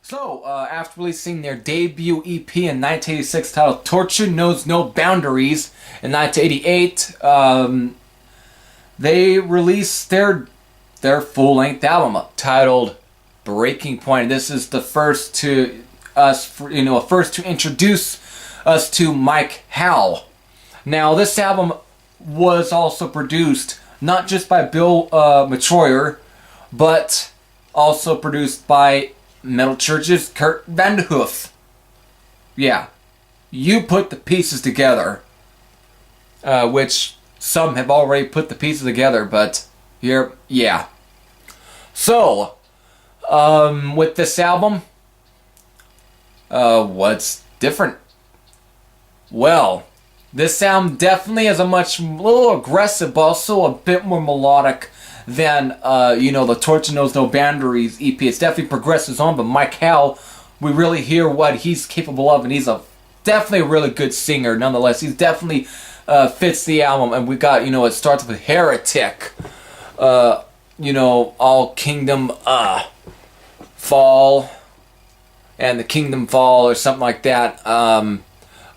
After releasing their debut EP in 1986 titled Torture Knows No Boundaries in 1988, they released their full-length album titled Breaking Point. This is the first to introduce us to Mike Howe. Now, this album was also produced not just by Bill Matroyer, but also produced by Metal Church's Kurt Van Hoof. Yeah, you put the pieces together, which some have already put the pieces together, but here, yeah. With this album, what's different? Well, this album definitely is a little aggressive, but also a bit more melodic than, the Torture Knows No Boundaries EP. It's definitely progresses on, but Mike Howe, we really hear what he's capable of, and he's definitely a really good singer, nonetheless. He's definitely fits the album, and we got, it starts with Heretic, All Kingdom Fall, and the Kingdom Fall, or something like that.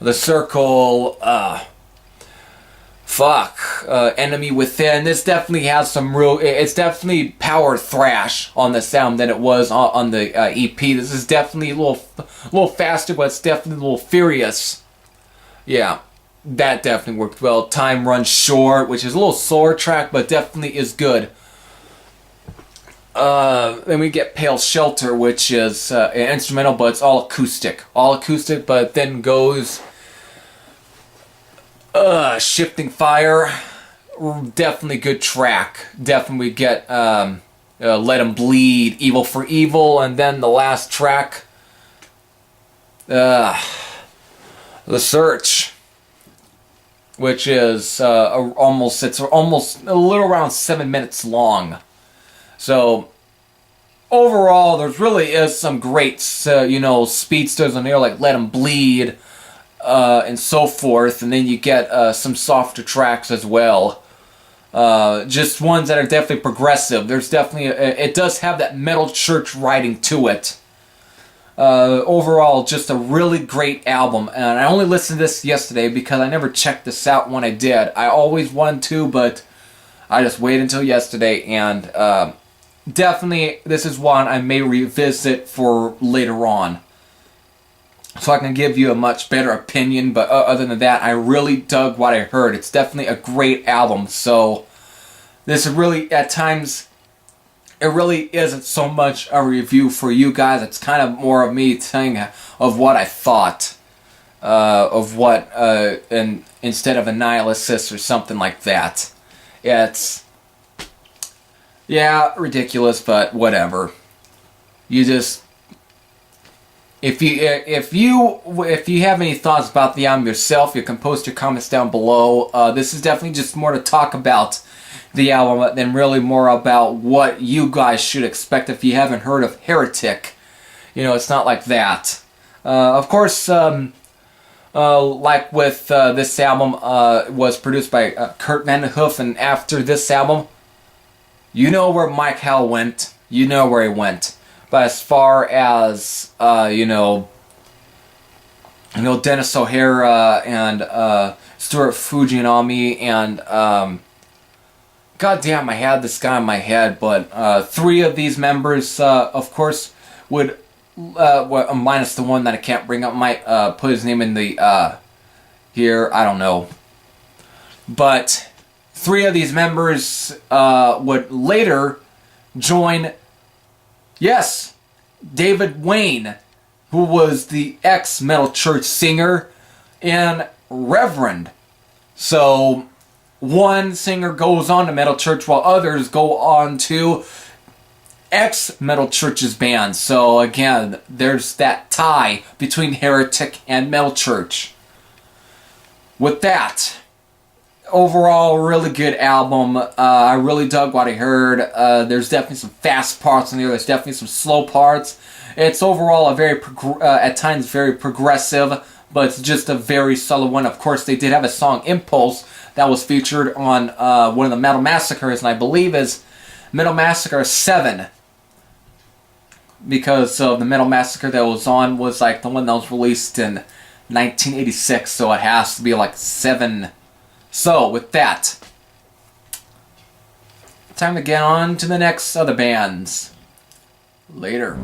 The Circle, Enemy Within. This definitely has some it's definitely power thrash on the sound than it was on the EP. This is definitely a little faster, but it's definitely a little furious. Yeah, that definitely worked well. Time Runs Short, which is a little slower track, but definitely is good. Then we get Pale Shelter, which is an instrumental, but it's all acoustic, but then goes Shifting Fire. Definitely good track. Definitely get Let 'Em Bleed, Evil for Evil, and then the last track, The Search, which is almost a little around 7 minutes long. So overall, there really is some great speedsters on here, like Let 'Em Bleed, and so forth, and then you get some softer tracks as well. Just ones that are definitely progressive. There's definitely it does have that Metal Church writing to it. Overall, just a really great album, and I only listened to this yesterday because I never checked this out when I did. I always wanted to, but I just waited until yesterday, and definitely this is one I may revisit for later on, so I can give you a much better opinion. But other than that, I really dug what I heard. It's definitely a great album. So this is really, at times, it really isn't so much a review for you guys. It's kind of more of me telling of what I thought, and instead of analysis or something like that. It's, yeah, ridiculous, but whatever. You just, if you have any thoughts about the album yourself, you can post your comments down below. This is definitely just more to talk about the album than really more about what you guys should expect if you haven't heard of Heretic. It's not like that. Of course, like with this album, was produced by Kurt Van Hoof, and after this album, you know where Mike Howe went. You know where he went. But as far as, Dennis O'Hara and Stuart Fujinami and, goddamn, I had this guy in my head, but three of these members, of course, would, minus the one that I can't bring up, might put his name in the, here, I don't know. But three of these members would later join, yes, David Wayne, who was the ex-Metal Church singer and Reverend. So one singer goes on to Metal Church while others go on to ex-Metal Church's band. So again, there's that tie between Heretic and Metal Church. With that, overall, really good album. I really dug what I heard. There's definitely some fast parts in there. There's definitely some slow parts. It's overall a very, at times, very progressive, but it's just a very solid one. Of course, they did have a song, Impulse, that was featured on one of the Metal Massacres, and I believe is Metal Massacre 7. because the Metal Massacre that was on was like the one that was released in 1986, so it has to be like 7. So with that, time to get on to the next other bands. Later.